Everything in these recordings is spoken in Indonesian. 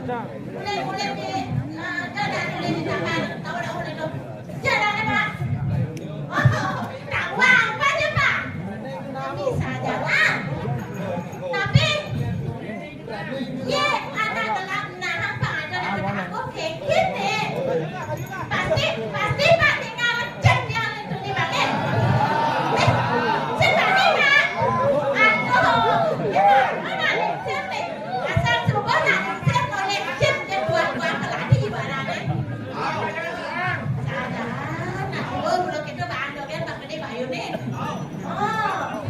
Mulai di jalan mulai di taman, tahu dah mulai tu. Jalan apa? Oh, tak uang apa je pak? Bisa jalan. Tapi, ye anak dalam nak apa ada dapat aku kekit ni. Pasti pak tinggal cek yang itu di balik. Cek balik pak. Aduh, ya mana ni cek ni? Asal cuba nak cek boleh cek dia buat keladi barang ni. Ada nak buat kita bahan dogen tak kena bayu ni. Oh.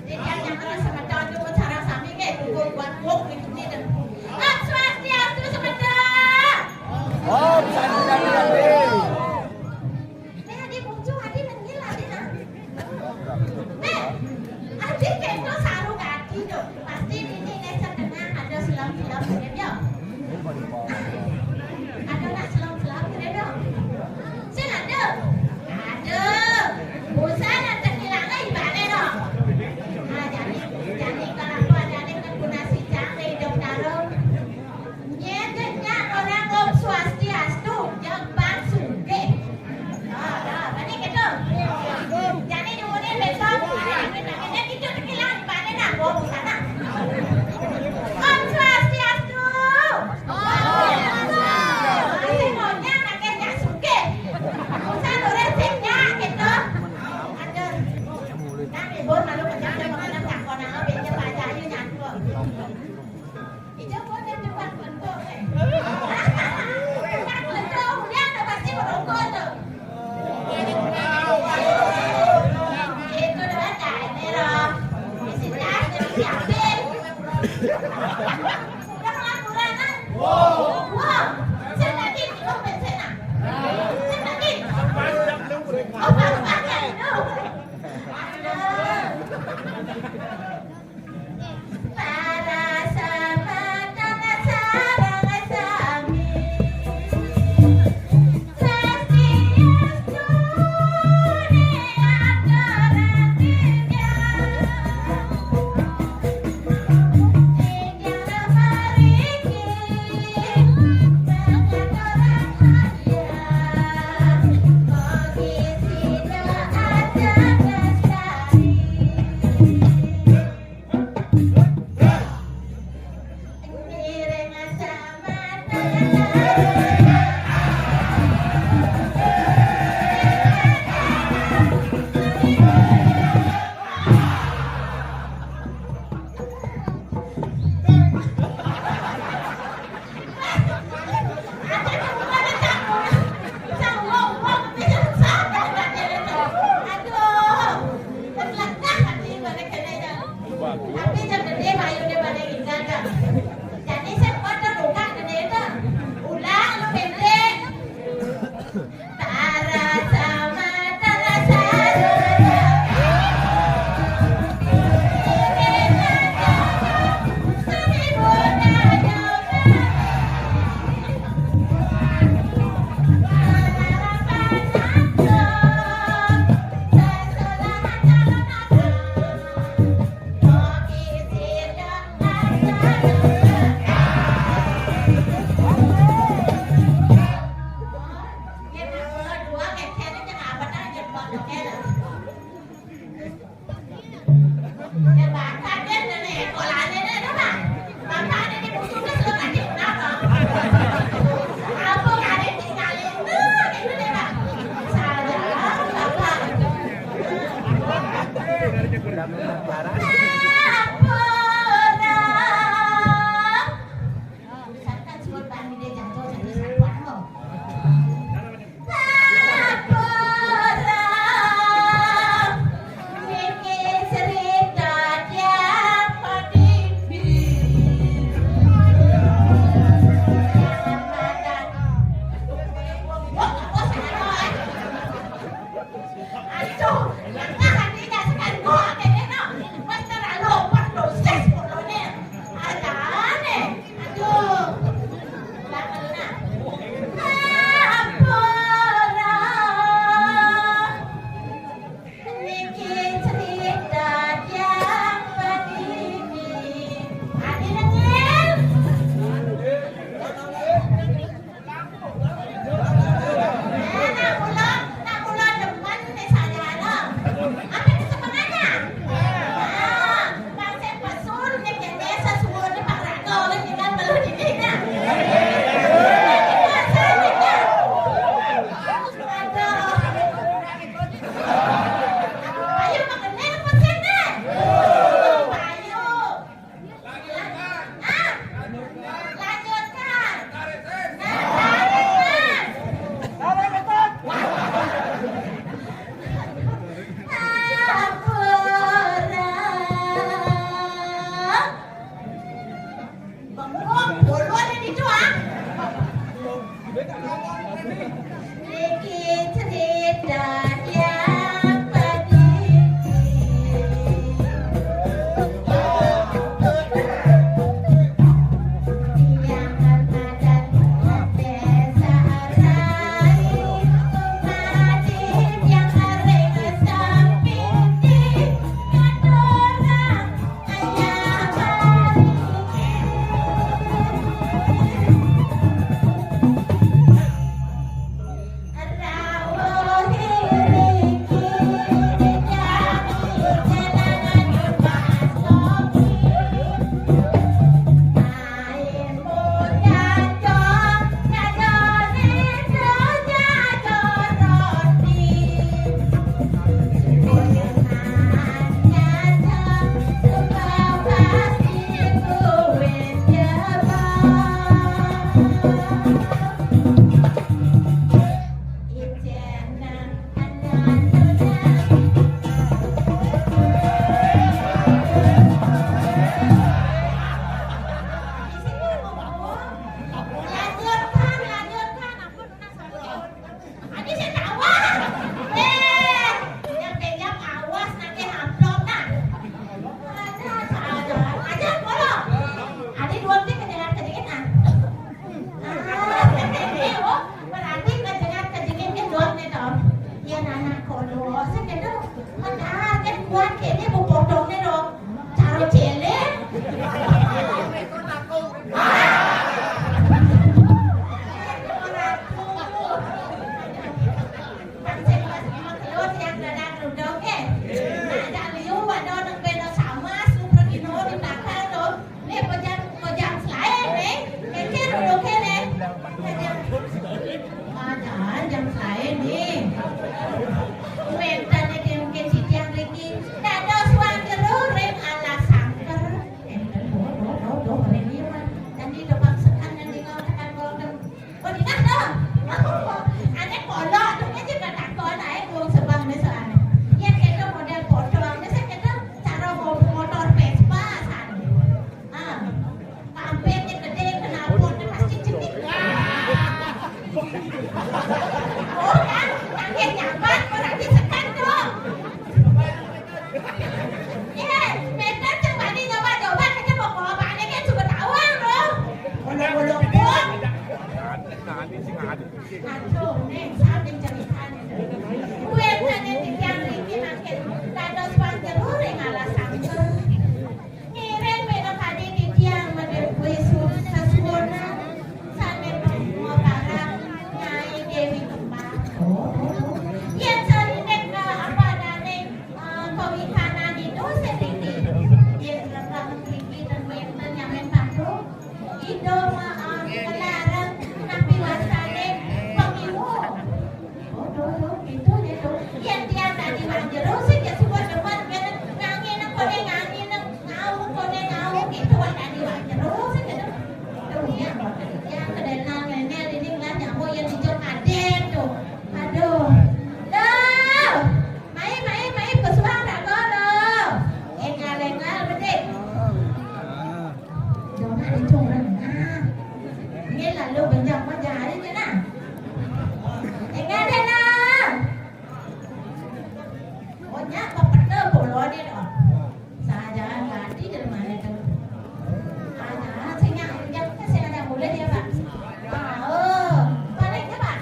Jadi yang kalau sebentar tu cara sami ke buat blok itu ni dah. Swastiastu sebentar. Oh, santai. Ni adik muncul adik menggil adik nak. Adik kena sarung kaki tu. Pasti ini nesa tengah ada selam-selam kena dia. Ada nak selam-selam kena dia. Sen ada. Ada. Bosan nak terhilang lagi balik dah. Jadi kalau aku ada ni nak guna si cari dok taruh. Nyatanya orang om swastiastu yang bangsuke. Dah, balik gitu. Jadi kemudian besok ada kita terhilang balik nak bawa ke sana. Om swastiastu. Semuanya nak kerja suke. Bosan orang seknya gitu. Ada. Nanti bos malu macam mana tak kau nak ambil je baca je nyatu. Ijau pun dia cepat bentuk ni. Nak bentuk dia dah pasti berongkol tu. Itu dah dah ni lah. Mesti dah jadi siapin. Dah laporan kan? Wow. Saya nanti belum bensin nak. Saya nanti. Oh, pakai tu. Para sahabat dan sahabat kami, Swastiastu di antara tiga, tiga mariki, bengong bolu ada di itu ah. Lagi cerita yang pedih. Yang terkadang desa arai umadim yang sering samping kadorang ayah bari. Rawuh hiriki dijami jalanan pasoki. Main mujajo jajone jajo roti. Suyangan jajo suka pasti kuwin jebak. Ijenan anan dudan. Di sini ngomong. Lanjutkan, aku penasaran. Ini saya tahu. Yang pegang awas nanti amplop nah. Aja bolong. Ada dua orang kejengan-kejengan ah. Berarti kejengan-kejengan ke dua nih toh. Ya anak kono, saya kira mana kan buat kayaknya mau potong nih dong. Taruh cele. Jam saya nih. Mentanya dia mungkin si tiang lagi. Dado suang jeruk rem ala sangker. Do ini mah. Nanti depan sekan nanti kau tekan golden. Oh di mana dong? Aneh kolok tuh aja kan tak kau naik uang sebang misalnya. Ya kita model potong. Saya kata cara motor Vespa sana. Kampenya gede knalpotnya pasti cetik. Oh kan, angin nyaman, berarti sekan dong. Bener coba nih coba kita mau bawa balik kan coba tawang dong. Bolong pun. Aduh, nih samping ceritanya. Gue tanya tiang ringi makin dados panjerur yang ala sangker. Ngiren beda tadi di tiang model kue sasuna. Sampai mau barang nyai Dewi Kembar. Yang sering apa dari kewikanan itu sering di rekam tinggi dan wenten yang main padu. Itu kelarang tapi wasane pengiwu. Oh, gitu deh tuh. Yang dia tadi manjero sih ya semua depan ngangin kode ngangin ngau gitu tadi manjero sih gitu. Tuh ya yang kedenang nenek ini nggak nyamuk yang dijual kaden tuh. Aduh. Dah. Mai kesuang dah kau dah. Engal betik. Jangan dicung rendah. Ini lalu benjang wajah hari ni nak. Engal deh nak. Pokoknya pepeter boleh dia dah. Saja ganti dari mana tu. Saya ada boleh dia pak. Balik ke pak.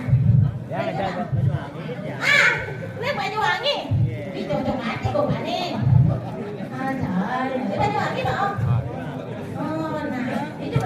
Ini Banyuwangi. Itu mati kau mana? Ini Banyuwangi tak? Oh, nah, itu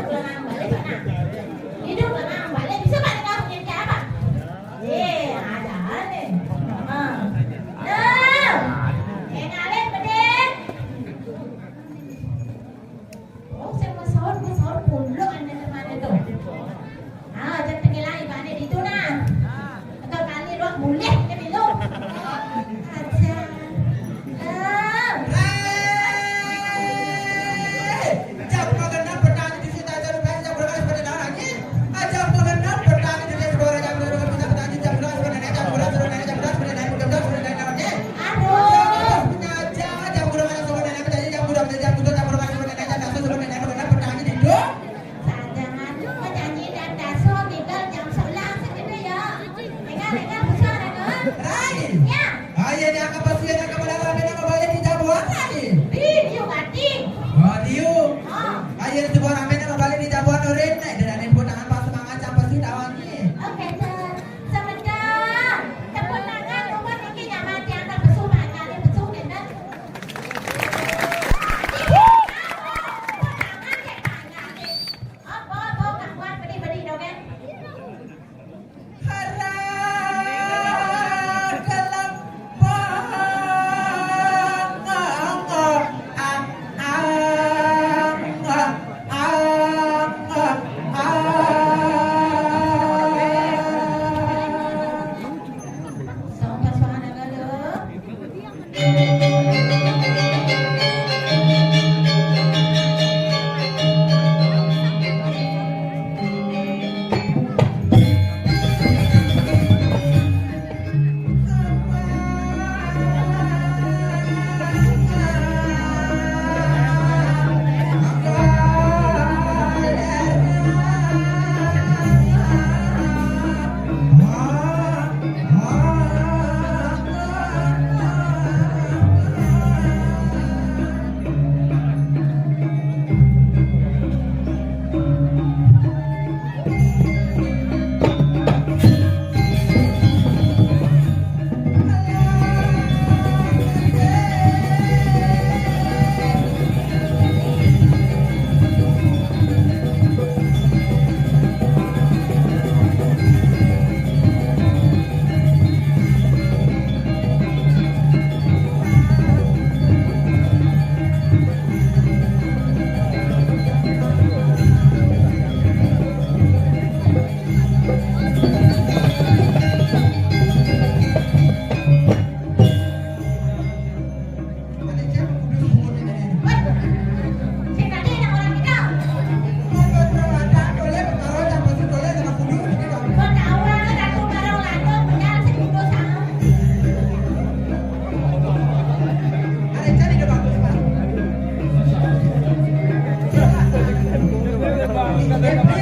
Bodoh kan?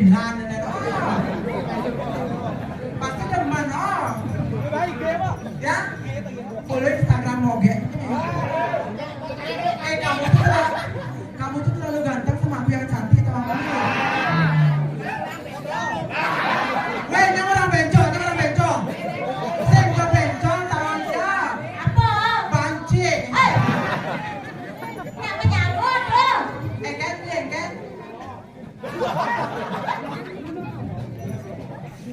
Milan dan pasti teman ya boleh Instagram moge kamu tuh terlalu ganteng sama aku yang cantik teman kamu. Weh, jangan orang bencong. Saya bencong tangan dia. Apa? Banci. Nak menyambut tu. Kan.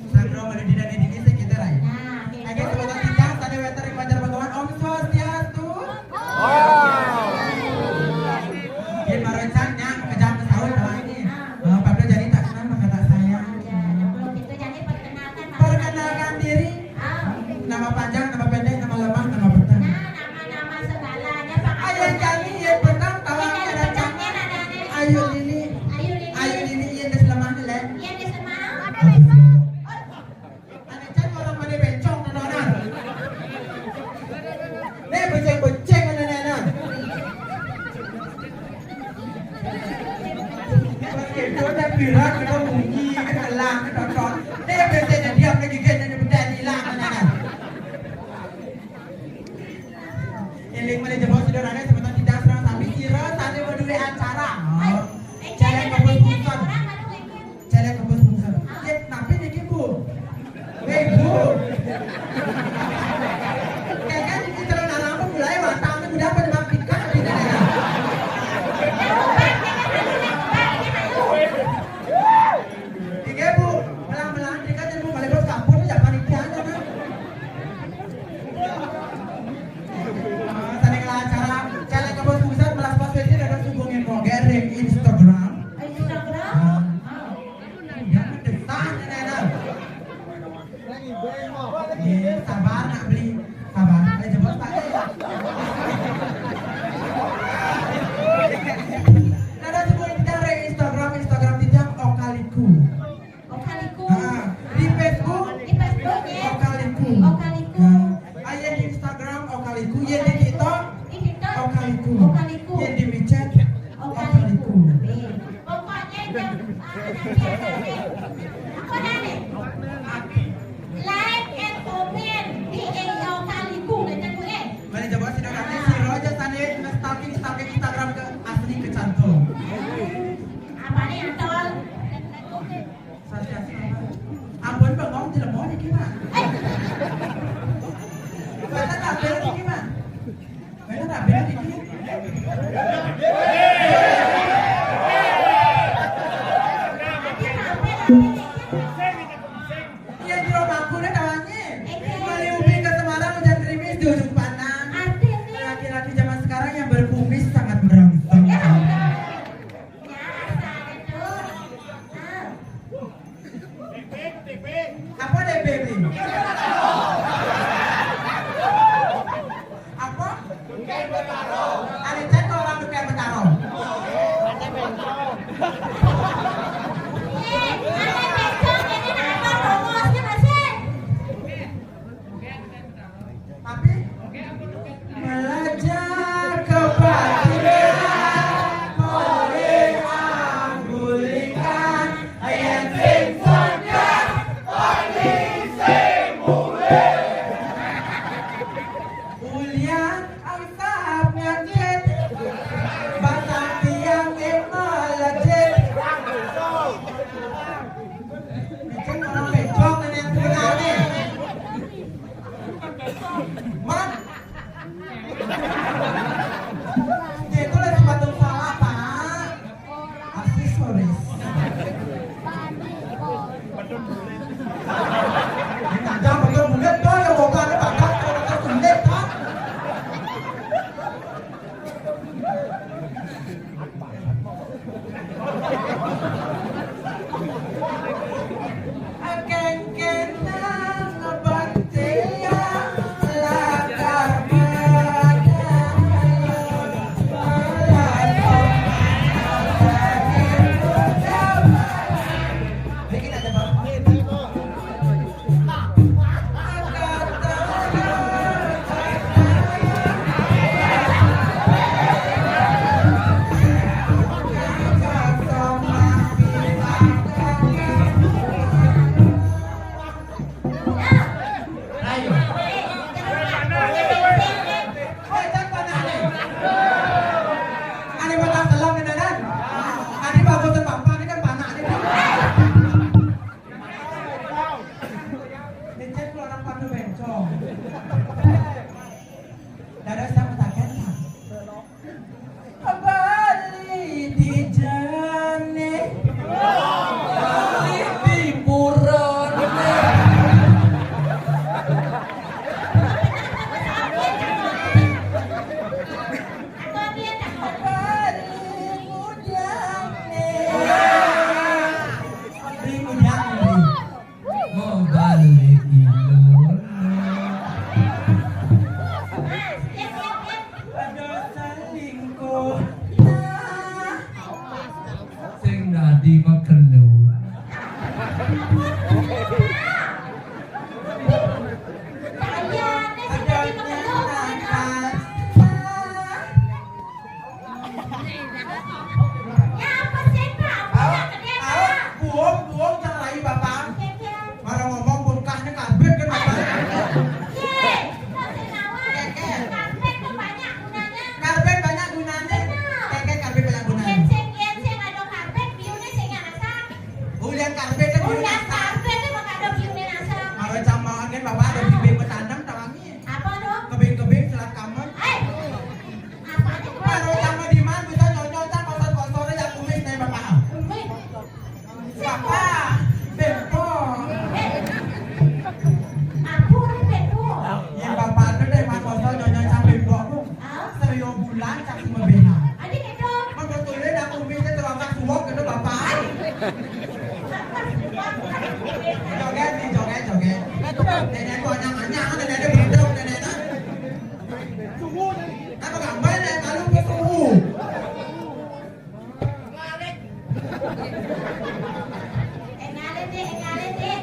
Sandro mendidik dan ini kita rai. Nah, Agen sebutan tiang tadi weter di Banjar Bagawan Om Swastiastu. Dia baru cannya kejam ke sahur dah ini. Pablo jadi tak kenal maka tak sayang. Belum itu jadi Perkenalkan diri. Nama panjang, nama pendek, nama lemah, nama petang. Nama-nama segalanya Pak. Ayah jadi yang petang tawangnya ada cang. Ayu Lili yang des lemah ni leh. Yang di Semarang. Anak cang orang mana bencong nona. Nih beceng nona. Kita dah birak kita bunyi kita lang kita ton. Nih biasanya diam lagi kan yang benda hilang nona. Iling mana jebol sederhana sebentar tidak serang sampai kira tadi berdua acara. Jalan kebun bungsan. Jalan kebun bungsan. Tapi ni bu. Bu. Kan ini terus narang pun mulai watang ni mudah pada makikan di dalam. Tiga bu, melang-melang tiga jadi bu balik bos kampung jangan panitia aja kan. Tadi kalau acara jalan kebun bungsan melas pas itu ada hubungin mau gering Instagram. Yang depan ni nana. Sabar nak beli. Sabar. Boleh jemput tak? Nada sebut kita Instagram tidak Okaliku. Di Facebook Okaliku. Ayah di Instagram Okaliku, yang di TikTok Okaliku. Yang di WeChat Okaliku. Pokoknya apa nih? Like and comment di Okaliku dan gue. Mari coba sidang kami si Roja tadi stalking Instagram ke asli kecantum. Apa nih Antol? Ampun bengong di lemah ni gimana? Kita tak bela ni gimana? Kita tak bela ni gimana? Iya di rumahku ni kawannya. Beli ubi ke Semarang hujan gerimis di ujung pandang. Laki-laki zaman sekarang yang berkumis sangat merangsang. Apa deh baby? Apa? Ada cek orang bukan bertarung. Tapi belajar kebatilan boleh anggulingkan ayat sing sokat kondisi Bapak, Bempo. Aku ni betu. Ya bapak itu deh mas bosol nyonya sampai bokmu. Serius bulan cak semua bena. Adik itu. Membetulnya dah kumisnya terangkat suwok itu bapak. Joget nih joget. Nenek gua anyang nenek ada berdok nenek. Apa gambar nenek kalau ke suhu. Engalin deh.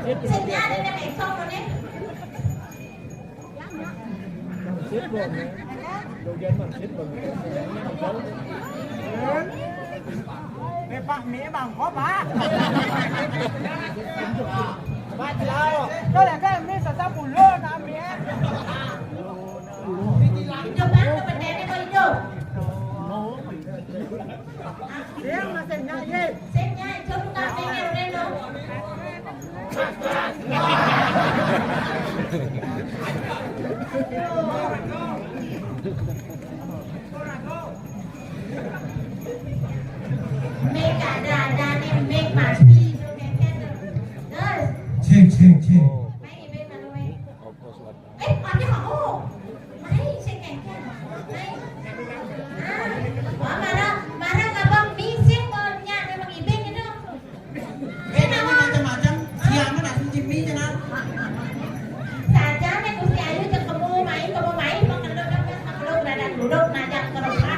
Sini ada yang esok lo nih. Pak mía bằng có bà. Ba chào. Đó là cái mía sao bù lô nè mía. Coba ke bendera kau itu. Dia masih nyanyi. Senya coba tak dengar dulu. Make ada ni make pasti tu kan. Terus. Cek. Mai make mana mai? Apa kamu? Mai saya kan. Mai. Marah ngabang bising punya memang ibing itu. Ini macam-macam. Siapa nak suci mie je nak? Saja nih Gusti Ayu cek kamu main makan duduk berada duduk najak ke rumah.